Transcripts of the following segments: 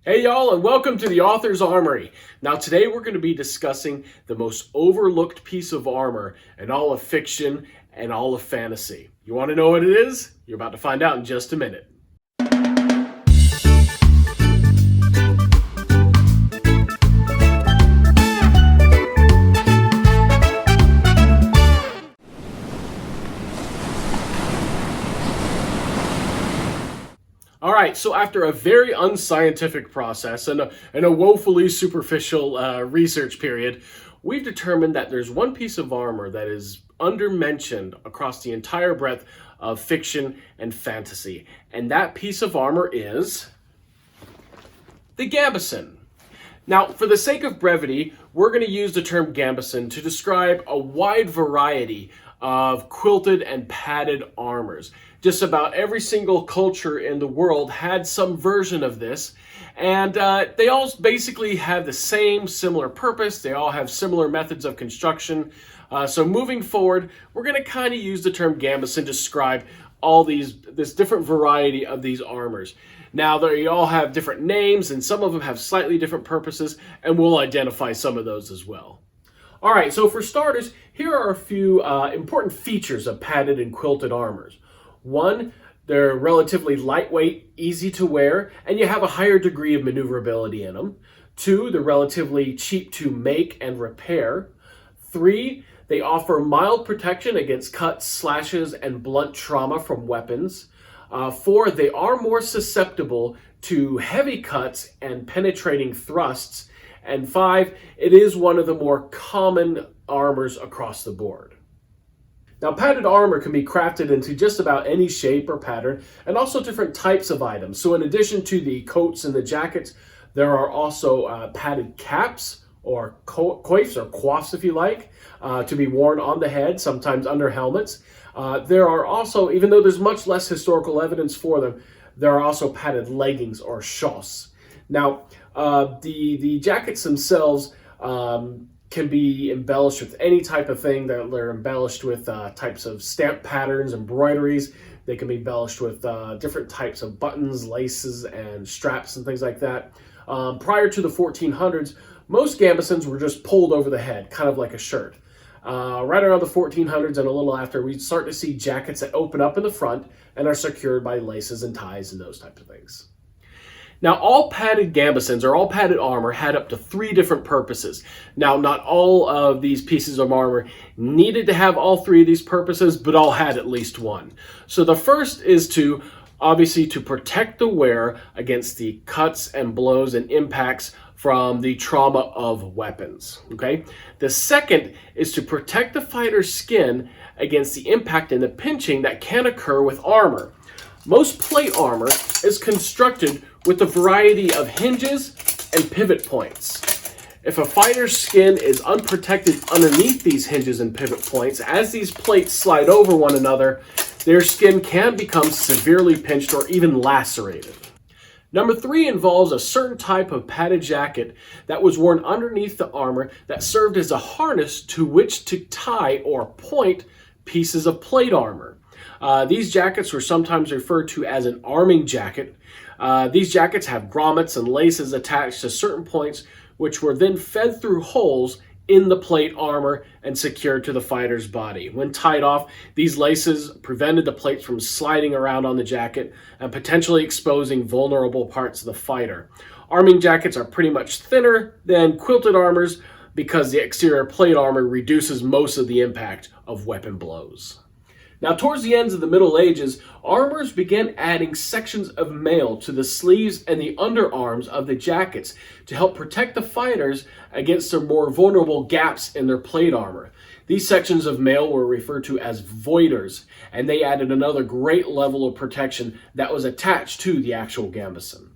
Hey y'all, and welcome to the Author's Armory. Now today we're going to be discussing the most overlooked piece of armor in all of fiction and all of fantasy. You want to know what it is? You're about to find out in just a minute. All right, so after a very unscientific process and a woefully superficial research period, we've determined that there's one piece of armor that is undermentioned across the entire breadth of fiction and fantasy. And that piece of armor is the Gambeson. Now, for the sake of brevity, we're going to use the term Gambeson to describe a wide variety of quilted and padded armors. Just about every single culture in the world had some version of this, and they all basically have the same similar purpose. They all have similar methods of construction. So moving forward, we're going to kind of use the term Gambeson to describe all this different variety of these armors. Now, they all have different names, and some of them have slightly different purposes, and we'll identify some of those as well. All right, so for starters, here are a few important features of padded and quilted armors. One, they're relatively lightweight, easy to wear, and you have a higher degree of maneuverability in them. Two, they're relatively cheap to make and repair. Three, they offer mild protection against cuts, slashes, and blunt trauma from weapons. Four, they are more susceptible to heavy cuts and penetrating thrusts. And five, it is one of the more common armors across the board. Now, padded armor can be crafted into just about any shape or pattern, and also different types of items. So in addition to the coats and the jackets, there are also padded caps, or coifs, or coifs if you like, to be worn on the head, sometimes under helmets. There are also, even though there's much less historical evidence for them, there are also padded leggings or chausses. Now, the jackets themselves can be embellished with any type of thing. They're embellished with types of stamp patterns, embroideries. They can be embellished with different types of buttons, laces, and straps and things like that. Prior to the 1400s, most gambesons were just pulled over the head, kind of like a shirt. Right around the 1400s and a little after, we start to see jackets that open up in the front and are secured by laces and ties and those types of things. Now, all padded gambesons, or all padded armor, had up to 3 different purposes. Now, not all of these pieces of armor needed to have all 3 of these purposes, but all had at least one. So the first is to, obviously, to protect the wearer against the cuts and blows and impacts from the trauma of weapons, okay? The second is to protect the fighter's skin against the impact and the pinching that can occur with armor. Most plate armor is constructed with a variety of hinges and pivot points. If a fighter's skin is unprotected underneath these hinges and pivot points, as these plates slide over one another, their skin can become severely pinched or even lacerated. Number 3 involves a certain type of padded jacket that was worn underneath the armor that served as a harness to which to tie or point pieces of plate armor. These jackets were sometimes referred to as an arming jacket. These jackets have grommets and laces attached to certain points, which were then fed through holes in the plate armor and secured to the fighter's body. When tied off, these laces prevented the plates from sliding around on the jacket and potentially exposing vulnerable parts of the fighter. Arming jackets are pretty much thinner than quilted armors because the exterior plate armor reduces most of the impact of weapon blows. Now, towards the ends of the Middle Ages, armorers began adding sections of mail to the sleeves and the underarms of the jackets to help protect the fighters against the more vulnerable gaps in their plate armor. These sections of mail were referred to as voiders, and they added another great level of protection that was attached to the actual gambeson.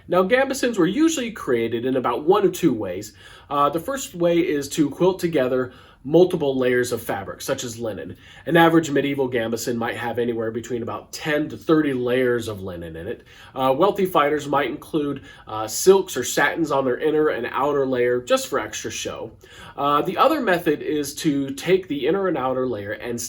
Now, gambesons were usually created in about 1 of 2 ways. The first way is to quilt together multiple layers of fabric, such as linen. An average medieval gambeson might have anywhere between about 10 to 30 layers of linen in it. Wealthy fighters might include silks or satins on their inner and outer layer just for extra show. The other method is to take the inner and outer layer and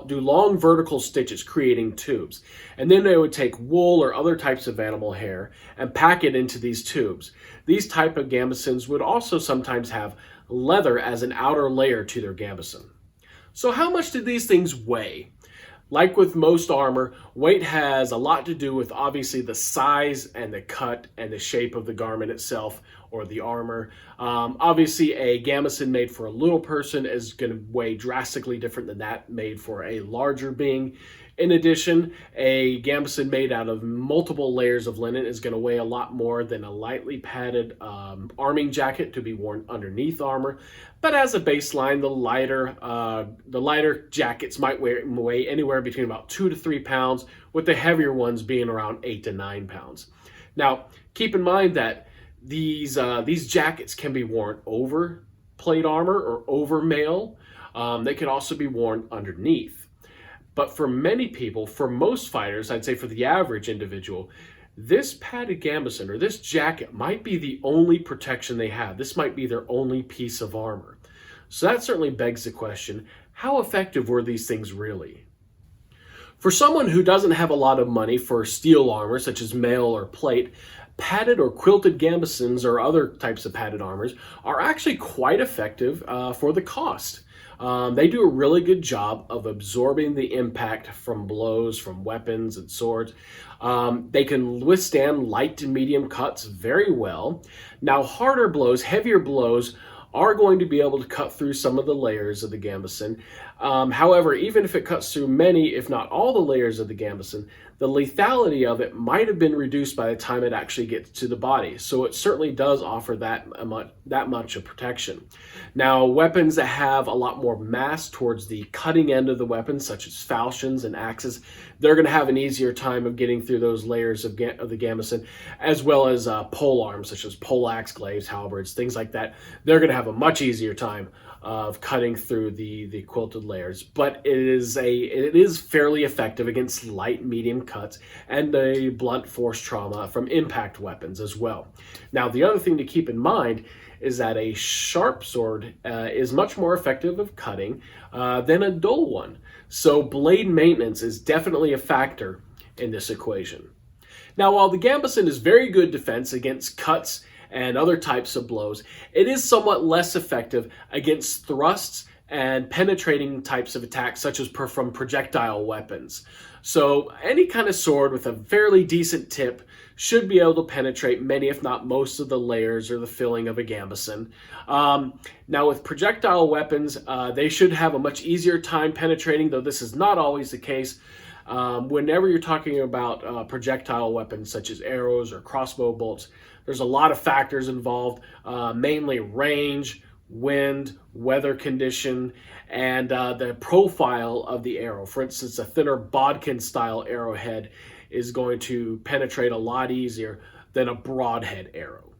do long vertical stitches, creating tubes. And then they would take wool or other types of animal hair and pack it into these tubes. These type of gambesons would also sometimes have leather as an outer layer to their gambeson. So how much did these things weigh? Like with most armor, weight has a lot to do with obviously the size and the cut and the shape of the garment itself or the armor. Obviously, a gambeson made for a little person is going to weigh drastically different than that made for a larger being. In addition, a gambeson made out of multiple layers of linen is going to weigh a lot more than a lightly padded arming jacket to be worn underneath armor. But as a baseline, the lighter jackets might weigh anywhere between about 2 to 3 pounds, with the heavier ones being around 8 to 9 pounds. Now, keep in mind that these jackets can be worn over plate armor or over mail. They can also be worn underneath. But for many people, for most fighters, I'd say for the average individual, this padded gambeson or this jacket might be the only protection they have. This might be their only piece of armor. So that certainly begs the question, how effective were these things really? For someone who doesn't have a lot of money for steel armor, such as mail or plate, padded or quilted gambesons or other types of padded armors are actually quite effective for the cost. They do a really good job of absorbing the impact from blows from weapons and swords. They can withstand light to medium cuts very well. Now, harder blows, heavier blows, are going to be able to cut through some of the layers of the gambeson. However, even if it cuts through many, if not all the layers of the gambeson, the lethality of it might have been reduced by the time it actually gets to the body. So it certainly does offer that much of protection. Now, weapons that have a lot more mass towards the cutting end of the weapon, such as falchions and axes, they're going to have an easier time of getting through those layers of the gambeson, as well as pole arms, such as poleaxe, glaives, halberds, things like that. They're going to have a much easier time of cutting through the quilted layers, but it is fairly effective against light, medium cuts and a blunt force trauma from impact weapons as well. Now, the other thing to keep in mind is that a sharp sword is much more effective of cutting than a dull one. So blade maintenance is definitely a factor in this equation. Now, while the gambeson is very good defense against cuts and other types of blows, it is somewhat less effective against thrusts and penetrating types of attacks, such as from projectile weapons. So any kind of sword with a fairly decent tip should be able to penetrate many, if not most, of the layers or the filling of a gambeson. Now, with projectile weapons, they should have a much easier time penetrating, though this is not always the case. Whenever you're talking about projectile weapons such as arrows or crossbow bolts, there's a lot of factors involved, mainly range, wind, weather condition, and the profile of the arrow. For instance, a thinner bodkin-style arrowhead is going to penetrate a lot easier than a broadhead arrow.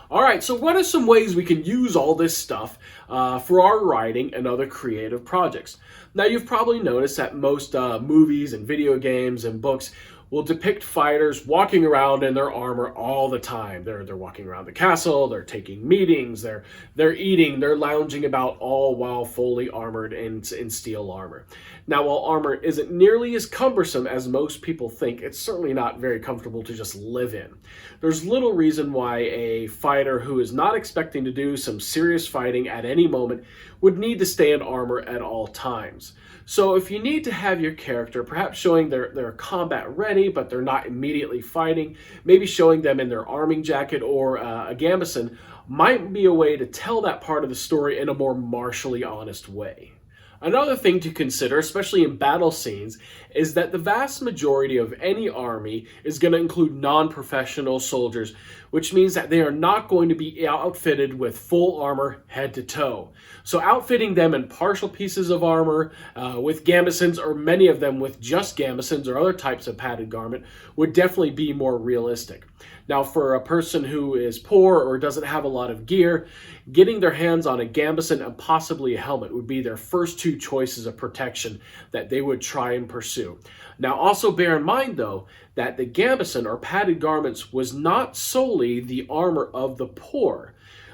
All right, so what are some ways we can use all this stuff for our writing and other creative projects? Now, you've probably noticed that most movies and video games and books will depict fighters walking around in their armor all the time. They're walking around the castle, they're taking meetings, they're eating, they're lounging about, all while fully armored in steel armor. Now, while armor isn't nearly as cumbersome as most people think, it's certainly not very comfortable to just live in. There's little reason why a fighter who is not expecting to do some serious fighting at any moment would need to stay in armor at all times. So if you need to have your character perhaps showing they're combat ready, but they're not immediately fighting, maybe showing them in their arming jacket or a gambeson might be a way to tell that part of the story in a more martially honest way. Another thing to consider, especially in battle scenes, is that the vast majority of any army is going to include non-professional soldiers, which means that they are not going to be outfitted with full armor head to toe. So outfitting them in partial pieces of armor, with gambesons, or many of them with just gambesons or other types of padded garment, would definitely be more realistic. Now, for a person who is poor or doesn't have a lot of gear, getting their hands on a gambeson and possibly a helmet would be their first two choices of protection that they would try and pursue. Now, also bear in mind, though, that the gambeson or padded garments was not solely the armor of the poor.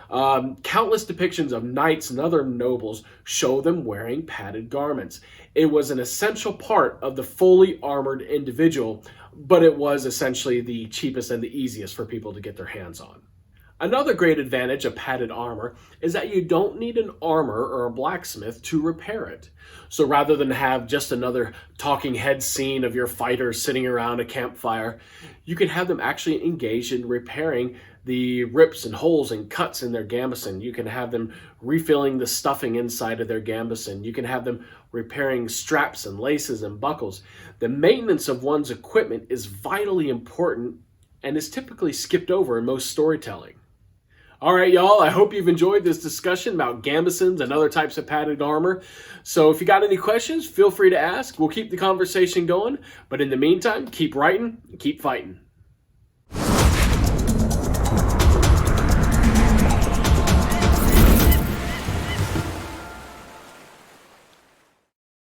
Countless depictions of knights and other nobles show them wearing padded garments. It was an essential part of the fully armored individual, but it was essentially the cheapest and the easiest for people to get their hands on. Another great advantage of padded armor is that you don't need an armor or a blacksmith to repair it. So rather than have just another talking head scene of your fighters sitting around a campfire, you can have them actually engage in repairing the rips and holes and cuts in their gambeson. You can have them refilling the stuffing inside of their gambeson. You can have them repairing straps and laces and buckles. The maintenance of one's equipment is vitally important and is typically skipped over in most storytelling. All right, y'all, I hope you've enjoyed this discussion about gambesons and other types of padded armor. So if you got any questions, feel free to ask. We'll keep the conversation going. But in the meantime, keep writing and keep fighting.